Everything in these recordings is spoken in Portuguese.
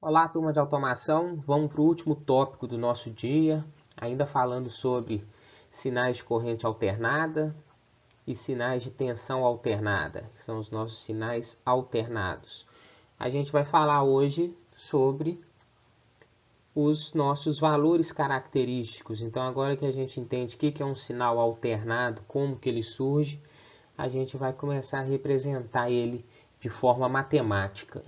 Olá, turma de automação. Vamos para o último tópico do nosso dia, ainda falando sobre sinais de corrente alternada e sinais de tensão alternada, que são os nossos sinais alternados. A gente vai falar hoje sobre os nossos valores característicos. Então, agora que a gente entende o que é um sinal alternado, como que ele surge, a gente vai começar a representar ele de forma matemática.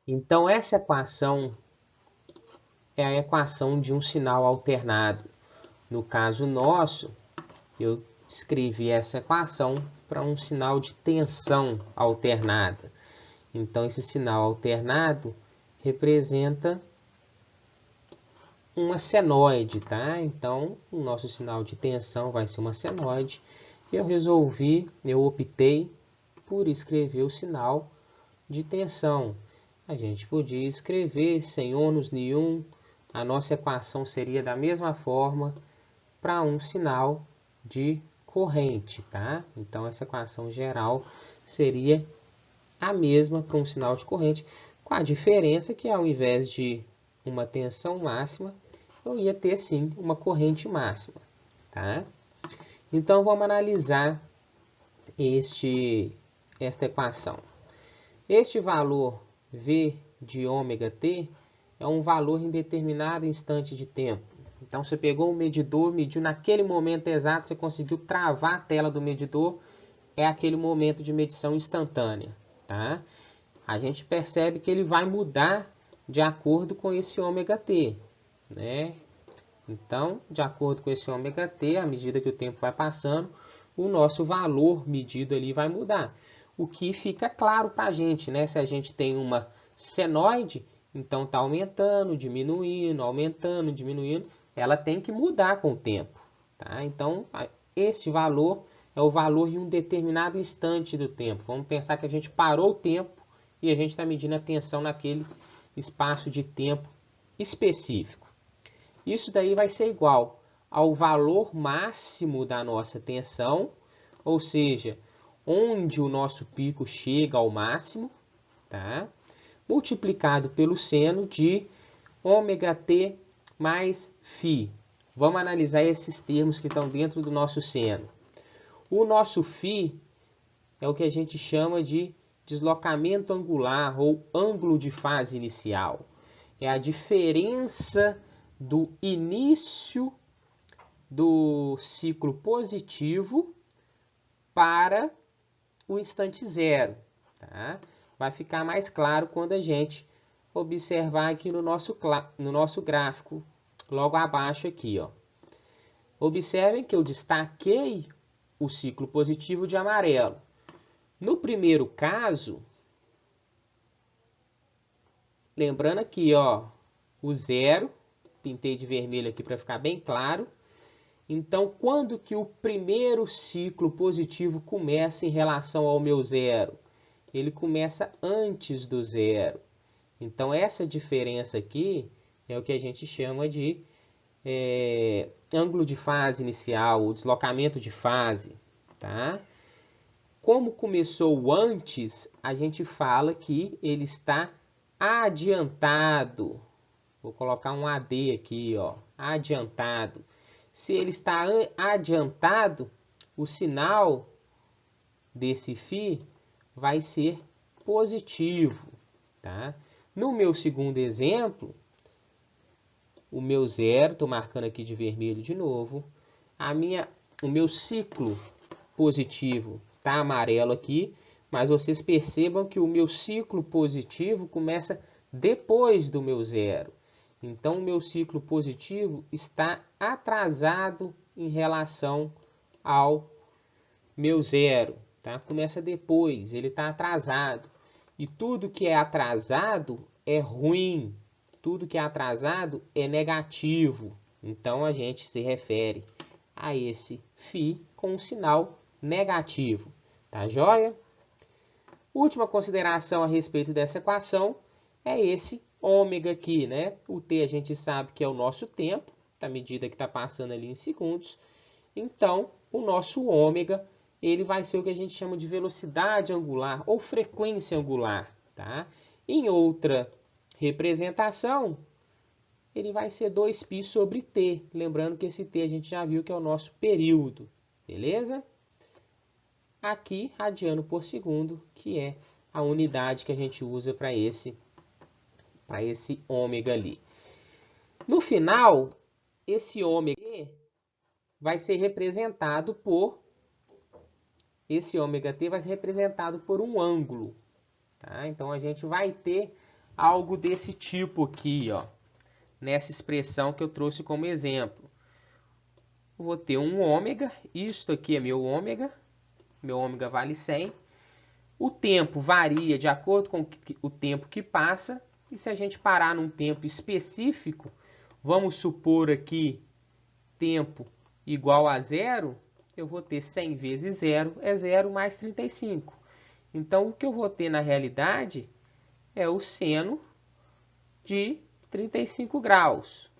Então, essa equação é a equação de um sinal alternado. No caso nosso, eu escrevi essa equação para um sinal de tensão alternada. Então, esse sinal alternado representa uma senoide, tá? Então, o nosso sinal de tensão vai ser uma senoide. Eu optei por escrever o sinal de tensão. A gente podia escrever sem ônus nenhum. A nossa equação seria da mesma forma para um sinal de corrente, tá? Então, essa equação geral seria a mesma para um sinal de corrente, com a diferença que ao invés de uma tensão máxima, eu ia ter sim uma corrente máxima, tá? Então, vamos analisar esta equação. Este valor V de ômega t é um valor em determinado instante de tempo. Então, você pegou o medidor, mediu naquele momento exato, você conseguiu travar a tela do medidor, é aquele momento de medição instantânea, tá? A gente percebe que ele vai mudar de acordo com esse ômega t, né? Então, de acordo com esse ômega t, à medida que o tempo vai passando, o nosso valor medido ali vai mudar. O que fica claro para a gente, né? Se a gente tem uma senoide, então está aumentando, diminuindo, aumentando, diminuindo. Ela tem que mudar com o tempo, tá? Então, esse valor é o valor em um determinado instante do tempo. Vamos pensar que a gente parou o tempo e a gente está medindo a tensão naquele espaço de tempo específico. Isso daí vai ser igual ao valor máximo da nossa tensão, ou seja, onde o nosso pico chega ao máximo, tá? Multiplicado pelo seno de ômega t mais φ. Vamos analisar esses termos que estão dentro do nosso seno. O nosso φ é o que a gente chama de deslocamento angular ou ângulo de fase inicial. É a diferença do início do ciclo positivo para o instante zero, tá? Vai ficar mais claro quando a gente observar aqui no nosso gráfico, logo abaixo aqui, ó. Observem que eu destaquei o ciclo positivo de amarelo. No primeiro caso, lembrando aqui, ó, o zero, pintei de vermelho aqui para ficar bem claro. Então, quando que o primeiro ciclo positivo começa em relação ao meu zero? Ele começa antes do zero. Então, essa diferença aqui é o que a gente chama de ângulo de fase inicial, ou deslocamento de fase, tá? Como começou antes, a gente fala que ele está adiantado. Vou colocar um AD aqui, ó, adiantado. Se ele está adiantado, o sinal desse φ vai ser positivo, tá? No meu segundo exemplo, o meu zero, estou marcando aqui de vermelho de novo, o meu ciclo positivo está amarelo aqui, mas vocês percebam que o meu ciclo positivo começa depois do meu zero. Então, o meu ciclo positivo está atrasado em relação ao meu zero, tá? Começa depois, ele está atrasado. E tudo que é atrasado é ruim, tudo que é atrasado é negativo. Então, a gente se refere a esse φ com um sinal negativo, tá joia? Última consideração a respeito dessa equação é esse ômega aqui, né? O t a gente sabe que é o nosso tempo, à medida que está passando ali em segundos. Então, o nosso ômega, ele vai ser o que a gente chama de velocidade angular ou frequência angular, tá? Em outra representação, ele vai ser 2π sobre t. Lembrando que esse t a gente já viu que é o nosso período, beleza? Aqui, radiano por segundo, que é a unidade que a gente usa para esse ômega ali. No final, esse ômega vai ser representado por um ângulo, tá? Então a gente vai ter algo desse tipo aqui, ó, nessa expressão que eu trouxe como exemplo. Eu vou ter um ômega, isto aqui é meu ômega vale 100. O tempo varia de acordo com o tempo que passa, e se a gente parar num tempo específico, vamos supor aqui tempo igual a 0, eu vou ter 100 vezes 0, é 0 mais 35. Então, o que eu vou ter na realidade é o seno de 35 graus,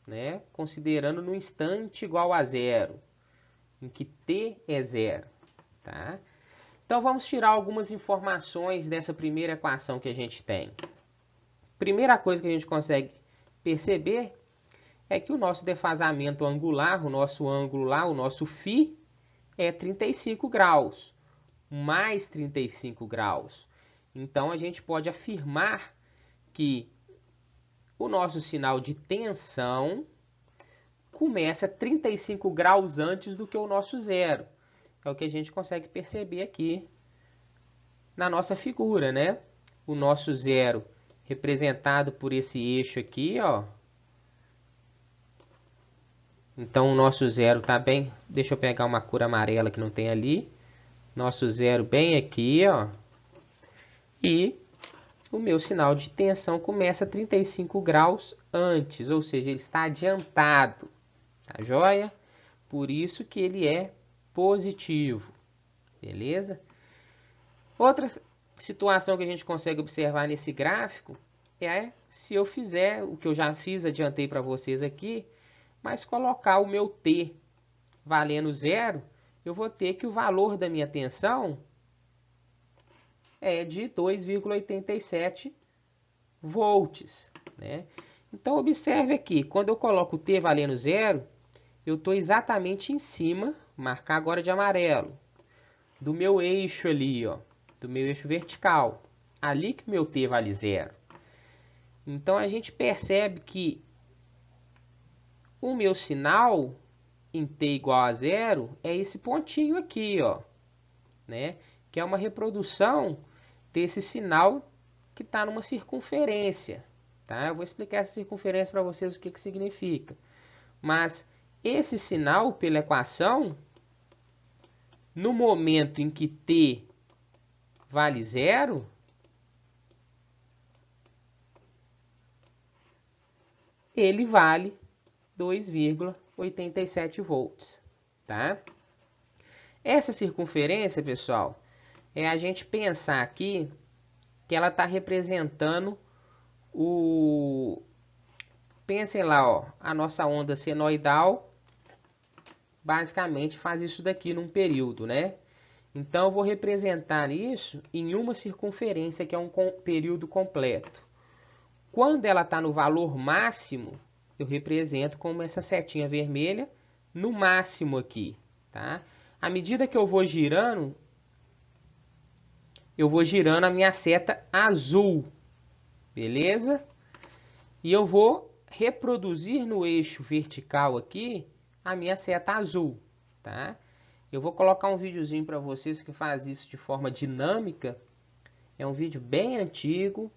né? Considerando no instante igual a 0, em que t é 0. Tá? Então, vamos tirar algumas informações dessa primeira equação que a gente tem. Primeira coisa que a gente consegue perceber é que o nosso defasamento angular, o nosso ângulo lá, o nosso φ, é 35 graus, mais 35 graus. Então, a gente pode afirmar que o nosso sinal de tensão começa 35 graus antes do que o nosso zero. É o que a gente consegue perceber aqui na nossa figura, né? O nosso zero representado por esse eixo aqui, ó. Então, o nosso zero tá bem... Deixa eu pegar uma cor amarela que não tem ali. Nosso zero bem aqui, ó. E o meu sinal de tensão começa 35 graus antes, ou seja, ele está adiantado. Tá joia? Por isso que ele é positivo. Beleza? Outra situação que a gente consegue observar nesse gráfico é se eu fizer o que eu já fiz, adiantei para vocês aqui, mas colocar o meu T valendo 0, eu vou ter que o valor da minha tensão é de 2,87 volts, né? Então, observe aqui, quando eu coloco o T valendo 0, eu estou exatamente em cima, marcar agora de amarelo, do meu eixo ali, ó, do meu eixo vertical. Ali que meu T vale 0. Então, a gente percebe que o meu sinal em T igual a 0 é esse pontinho aqui, ó, né? Que é uma reprodução desse sinal que está numa circunferência, tá? Eu vou explicar essa circunferência para vocês o que significa. Mas esse sinal, pela equação, no momento em que t vale 0, ele vale 2,87 volts, tá? Essa circunferência, pessoal, é a gente pensar aqui que ela está representando o... Pensem lá, ó, a nossa onda senoidal basicamente faz isso daqui num período, né? Então, eu vou representar isso em uma circunferência, que é um período completo. Quando ela está no valor máximo, eu represento como essa setinha vermelha no máximo aqui, tá? À medida que eu vou girando a minha seta azul, beleza? E eu vou reproduzir no eixo vertical aqui a minha seta azul, tá? Eu vou colocar um videozinho para vocês que faz isso de forma dinâmica. É um vídeo bem antigo,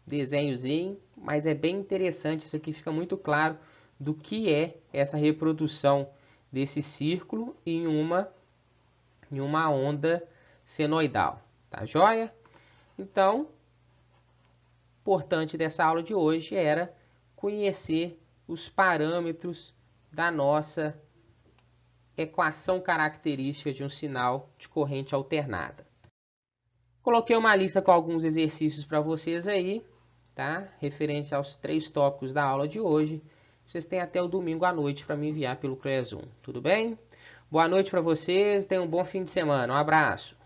desenhozinho, mas é bem interessante. Isso aqui fica muito claro do que é essa reprodução desse círculo em uma onda senoidal, tá joia? Então, o importante dessa aula de hoje era conhecer os parâmetros da nossa equação característica de um sinal de corrente alternada. Coloquei uma lista com alguns exercícios para vocês aí, tá? Referente aos 3 tópicos da aula de hoje. Vocês têm até o domingo à noite para me enviar pelo Classroom, tudo bem? Boa noite para vocês, tenham um bom fim de semana, um abraço!